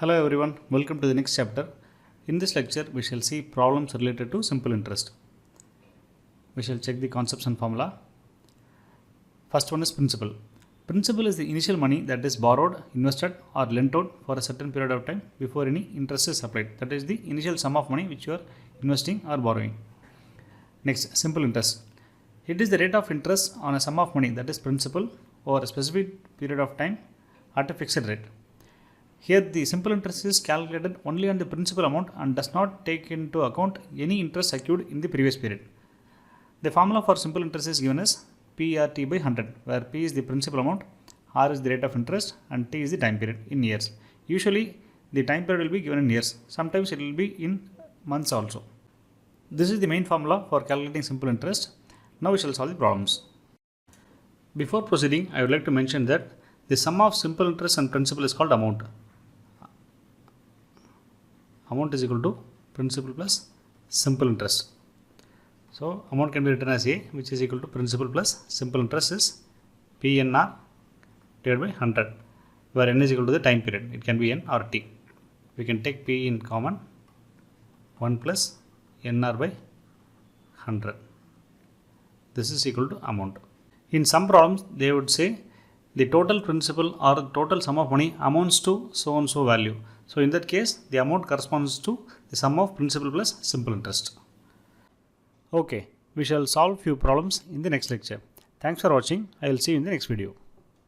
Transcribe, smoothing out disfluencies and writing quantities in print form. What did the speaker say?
Hello everyone, welcome to the next chapter. In this lecture, we shall see problems related to simple interest. We shall check the concepts and formula. First one is principal. Principal is the initial money that is borrowed, invested or lent out for a certain period of time before any interest is applied. That is the initial sum of money which you are investing or borrowing. Next, simple interest. It is the rate of interest on a sum of money that is principal over a specific period of time at a fixed rate. Here the simple interest is calculated only on the principal amount and does not take into account any interest accrued in the previous period. The formula for simple interest is given as PRT by 100, where P is the principal amount, R is the rate of interest and T is the time period in years. Usually the time period will be given in years, sometimes it will be in months also. This is the main formula for calculating simple interest. Now we shall solve the problems. Before proceeding, I would like to mention that the sum of simple interest and principal is called amount. Amount is equal to principal plus simple interest. So amount can be written as A, which is equal to principal plus simple interest is PNR divided by 100, where N is equal to the time period. It can be N or T. We can take P in common, 1 plus NR by 100. This is equal to amount. In some problems, they would say the total principal or the total sum of money amounts to so and so value. So in that case, the amount corresponds to the sum of principal plus simple interest. Okay, we shall solve few problems in the next lecture. Thanks for watching. I will see you in the next video.